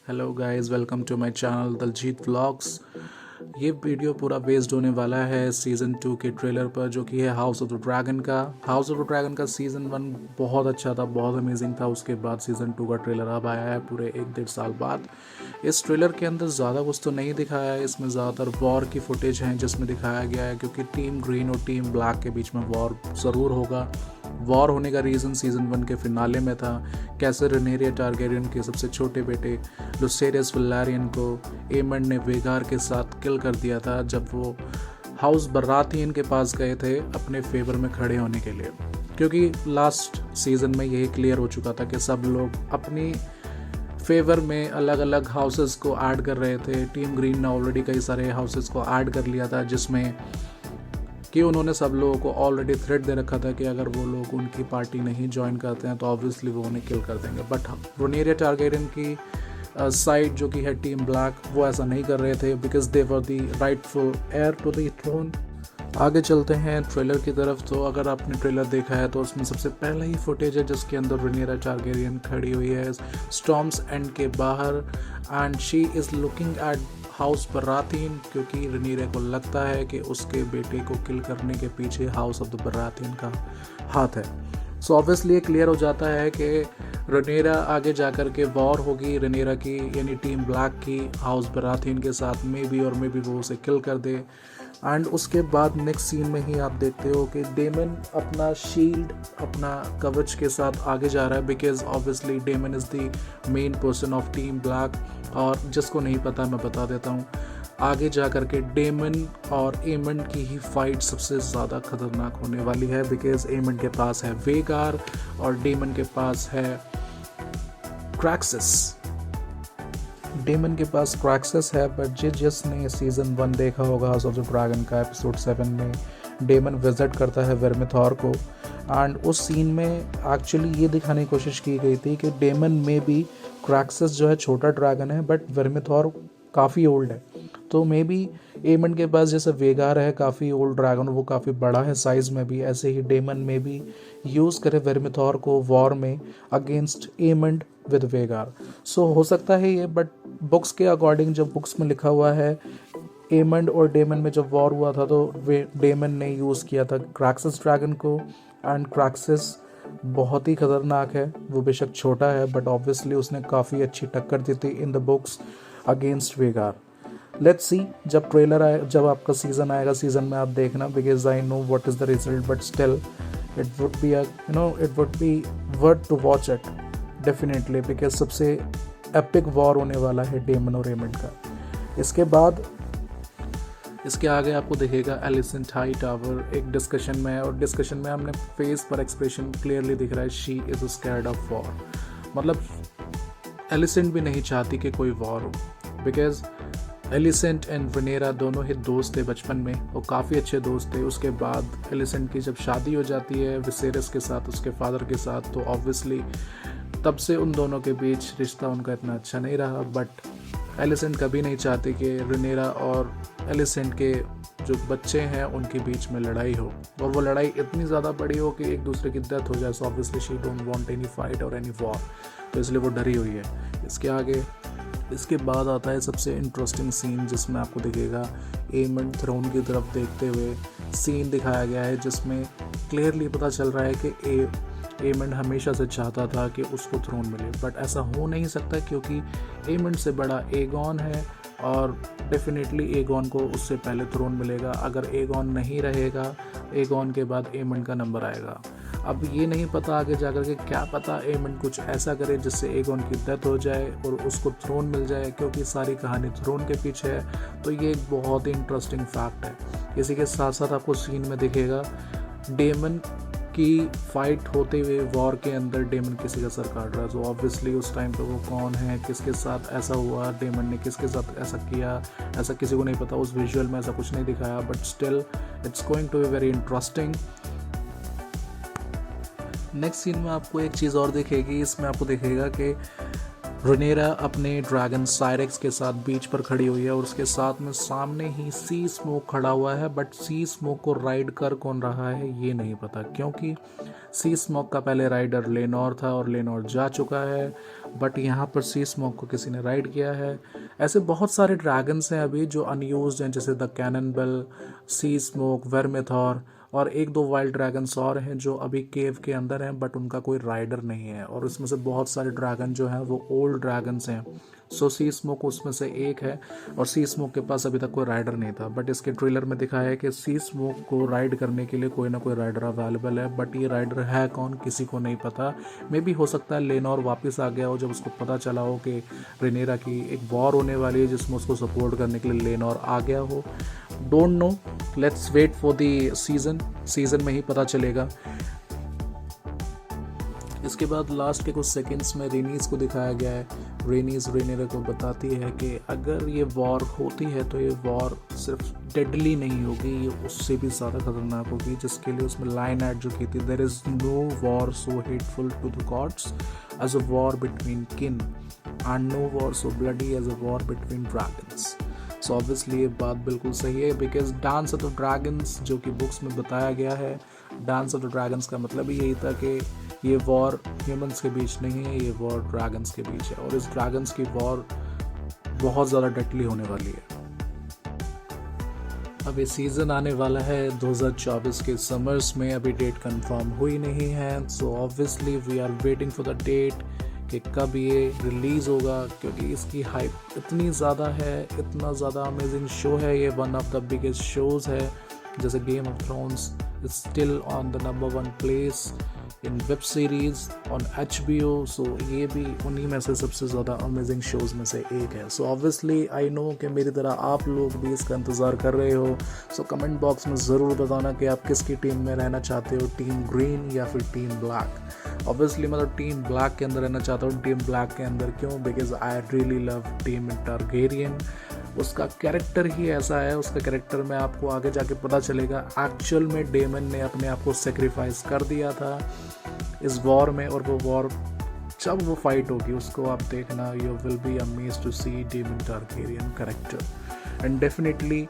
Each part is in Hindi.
Hello guys, welcome to my channel Daljeet vlogs. ये वीडियो पूरा बेस्ड होने वाला है सीज़न 2 के ट्रेलर पर, जो कि है हाउस ऑफ द ड्रैगन का। हाउस ऑफ द ड्रैगन का सीज़न 1 बहुत अच्छा था, बहुत अमेजिंग था। उसके बाद सीज़न 2 का ट्रेलर अब आया है पूरे 1-1.5 साल बाद। इस ट्रेलर के अंदर ज़्यादा कुछ तो नहीं दिखाया है, इसमें ज़्यादातर वॉर की फुटेज हैं जिसमें दिखाया गया है, क्योंकि टीम ग्रीन और टीम ब्लैक के बीच में वॉर ज़रूर होगा। वॉर होने का रीज़न सीज़न 1 के फिनाले में था, कैसे रेनेरिया टारगेरियन के सबसे छोटे बेटे लुसेरियस वेलारियन को एमंड ने वेगार के साथ किल कर दिया था जब वो हाउस बराथियन के पास गए थे अपने फेवर में खड़े होने के लिए। क्योंकि लास्ट सीज़न में यही क्लियर हो चुका था कि सब लोग अपनी फेवर में अलग अलग हाउसेस को ऐड कर रहे थे। टीम ग्रीन ने ऑलरेडी कई सारे हाउसेस को ऐड कर लिया था, जिसमें कि उन्होंने सब लोगों को ऑलरेडी थ्रेट दे रखा था कि अगर वो लोग उनकी पार्टी नहीं ज्वाइन करते हैं तो ऑब्वियसली वो उन्हें किल कर देंगे। बट रेनेरिया टारगेरियन की साइड जो कि है टीम ब्लैक, वो ऐसा नहीं कर रहे थे, because they were the rightful heir to the throne. आगे चलते हैं ट्रेलर की तरफ। तो अगर आपने ट्रेलर देखा है तो उसमें सबसे पहला ही फुटेज है जिसके अंदर रेनेरिया टारगेरियन खड़ी हुई है स्टॉर्म्स एंड के बाहर, and she is looking at house Baratheon, क्योंकि रेनेरिया को लगता है कि उसके बेटे को किल करने के पीछे हाउस ऑफ द बराथियन का हाथ है। सो ऑब्वियसली क्लियर हो जाता है कि रेनेरिया आगे जाकर के वॉर होगी रेनेरिया की, यानी टीम ब्लैक की हाउस बराथियन के साथ, मे बी वो उसे किल कर दे। एंड उसके बाद नेक्स्ट सीन में ही आप देखते हो कि डेमन अपना शील्ड, अपना कवच के साथ आगे जा रहा है, because obviously Daemon is the main person of team black. और जिसको नहीं पता मैं बता देता हूँ, आगे जा कर के डेमन और एमंड की ही फाइट सबसे ज़्यादा खतरनाक होने वाली है, बिकॉज एमंड के पास है वेगार और डेमन के पास है क्रैक्सिस। डेमन के पास क्रैक्सिस है, बट जिसने सीज़न 1 देखा होगा हाउस ऑफ द ड्रैगन का एपिसोड 7 में डेमन विजिट करता है वर्मिथॉर को, एंड उस सीन में एक्चुअली ये दिखाने की कोशिश की गई थी कि डेमन में भी क्रैक्सिस जो है छोटा ड्रैगन है, बट वर्मिथॉर काफ़ी ओल्ड है। तो मे बी एमंड के पास जैसे वेगार है काफ़ी ओल्ड ड्रैगन, वो काफ़ी बड़ा है साइज़ में भी, ऐसे ही डेमन में भी यूज़ करे वर्मिथॉर को वॉर में अगेंस्ट एमंड विद वेगार। सो हो सकता है ये, बट बुक्स के अकॉर्डिंग जब बुक्स में लिखा हुआ है एमंड और डेमन में जब वॉर हुआ था तो वे डेमन ने यूज़ किया था क्रैक्सिस ड्रैगन को, एंड क्रैक्सिस बहुत ही खतरनाक है। वो बेशक छोटा है बट ऑब्वियसली उसने काफ़ी अच्छी टक्कर दी थी in the books against Vhagar. Let's see, जब ट्रेलर आए, जब आपका सीज़न आएगा, सीज़न में आप देखना, because I know what is the result, but still it would be it would be worth to watch it definitely, because सबसे एपिक वॉर होने वाला है डेमन और एमंड का। इसके बाद इसके आगे आपको दिखेगा एलिसेंट हाई टावर एक डिस्कशन में है, और डिस्कशन में हमने फेस पर एक्सप्रेशन क्लियरली दिख रहा है, she is scared of war. मतलब एलिसेंट भी नहीं चाहती कि कोई वॉर हो, बिकॉज एलिसेंट एंड रेनेरिया दोनों ही दोस्त थे बचपन में, वो काफ़ी अच्छे दोस्त थे। उसके बाद एलिसेंट की जब शादी हो जाती है विसेरियस के साथ, उसके फादर के साथ, तो ऑब्वियसली तब से उन दोनों के बीच रिश्ता उनका इतना अच्छा नहीं रहा। बट एलिसेंट कभी नहीं चाहती कि रेनेरिया और एलिसेंट के जो बच्चे हैं उनके बीच में लड़ाई हो, और वो लड़ाई इतनी ज़्यादा बड़ी हो कि एक दूसरे की डेथ हो जाए। So obviously she don't want any fight और एनी वॉर, तो इसलिए वो डरी हुई है। इसके बाद आता है सबसे इंटरेस्टिंग सीन, जिसमें आपको दिखेगा एमंड थ्रोन की तरफ देखते हुए सीन दिखाया गया है, जिसमें क्लियरली पता चल रहा है कि एमंड हमेशा से चाहता था कि उसको थ्रोन मिले, बट ऐसा हो नहीं सकता क्योंकि एमंड से बड़ा एगॉन है, और डेफिनेटली एगॉन को उससे पहले थ्रोन मिलेगा। अगर एगॉन नहीं रहेगा, एगॉन के बाद एमंड का नंबर आएगा। अब ये नहीं पता आगे जाकर के, क्या पता एमंड कुछ ऐसा करे जिससे एगॉन की डेथ हो जाए और उसको थ्रोन मिल जाए, क्योंकि सारी कहानी थ्रोन के पीछे है। तो ये एक बहुत ही इंटरेस्टिंग फैक्ट है। इसी के साथ साथ आपको सीन में दिखेगा डेमन की फाइट होते हुए वॉर के अंदर डेमन किसी का सर काट रहा है। तो ऑब्वियसली उस टाइम पे वो कौन है, किसके साथ ऐसा हुआ, डेमन ने किसके साथ ऐसा किया, ऐसा किसी को नहीं पता। उस विजुअल में ऐसा कुछ नहीं दिखाया, but still it's going to be very interesting. Next scene में आपको एक चीज़ और दिखेगी, इसमें आपको दिखेगा कि रेनेरा अपने ड्रैगन साइरेक्स के साथ बीच पर खड़ी हुई है और उसके साथ में सामने ही सी स्मोक खड़ा हुआ है, बट सी स्मोक को राइड कर कौन रहा है ये नहीं पता, क्योंकि सी स्मोक का पहले राइडर लेनोर था और लेनोर जा चुका है, बट यहाँ पर सी स्मोक को किसी ने राइड किया है। ऐसे बहुत सारे ड्रैगन्स हैं अभी जो अनयूज्ड हैं, जैसे द कैननबल, सी स्मोक, वर्मिथॉर, और एक दो वाइल्ड ड्रैगन्स और हैं जो अभी केव के अंदर हैं, बट उनका कोई राइडर नहीं है। और इसमें से बहुत सारे ड्रैगन जो हैं वो ओल्ड ड्रैगन्स हैं। सो सी स्मोक उसमें से एक है और सी स्मोक के पास अभी तक कोई राइडर नहीं था, बट इसके ट्रेलर में दिखाया है कि सी स्मोक को राइड करने के लिए कोई ना कोई राइडर अवेलेबल है, बट ये राइडर है कौन किसी को नहीं पता। मे बी हो सकता है लेनोर वापस आ गया हो जब उसको पता चला हो कि रेनेरा की एक वॉर होने वाली है जिसमें उसको सपोर्ट करने के लिए लेनोर आ गया हो। Don't know, let's wait for the season में ही पता चलेगा। इसके बाद लास्ट के कुछ सेकंड्स में रेनीस को दिखाया गया है। रेनीस रेनेरा को बताती है कि अगर ये वॉर होती है तो ये वॉर सिर्फ डेडली नहीं होगी, ये उससे भी ज़्यादा खतरनाक होगी, जिसके लिए उसमें लाइन ऐड जो की थी, there is no war so hateful to the gods as a war between kin and no war so bloody as a war between dragons. So obviously ये बात बिल्कुल सही है, because dance of the dragons जो कि बुक्स में बताया गया है, डांस ऑफ द ड्रैगन्स का मतलब ही यही था कि ये वॉर ह्यूमंस के बीच नहीं है, ये वॉर ड्रैगन्स के बीच है, और इस ड्रैगन्स की वॉर बहुत ज़्यादा डटली होने वाली है। अब ये सीज़न आने वाला है 2024 के समर्स में, अभी डेट कंफर्म हुई नहीं है। So obviously we are waiting for the date कि कब ये रिलीज़ होगा, क्योंकि इसकी हाइप इतनी ज़्यादा है, इतना ज़्यादा अमेजिंग शो है ये, one of the biggest shows है। जैसे game of thrones is still on the number 1 place in web series on HBO, सो ये भी उन्हीं में से सबसे ज़्यादा अमेजिंग शोज़ में से एक है। सो ऑब्वियसली आई नो कि मेरी तरह आप लोग भी इसका इंतज़ार कर रहे हो। सो कमेंट बॉक्स में ज़रूर बताना कि आप किसकी टीम में रहना चाहते हो, टीम ग्रीन या फिर टीम ब्लैक। ऑब्वियसली मैं तो टीम ब्लैक के अंदर रहना चाहता हूँ। टीम ब्लैक के अंदर क्यों? Because I really love team Targaryen. उसका कैरेक्टर ही ऐसा है, उसका कैरेक्टर में आपको आगे जाके पता चलेगा। एक्चुअल में डेमन ने अपने आप को सेक्रीफाइस कर दिया था इस वॉर में, और वो वॉर जब वो फाइट होगी उसको आप देखना, you will be amazed to see Daemon Targaryen character. And definitely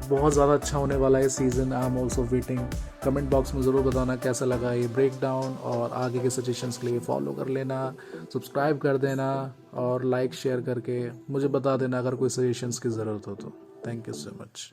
बहुत ज़्यादा अच्छा होने वाला है season. I am also waiting. Comment box में ज़रूर बताना कैसा लगा ये ब्रेक डाउन, और आगे के सजेशंस के लिए फॉलो कर लेना, सब्सक्राइब कर देना और लाइक शेयर करके मुझे बता देना अगर कोई सजेशंस की ज़रूरत हो तो। Thank you so much.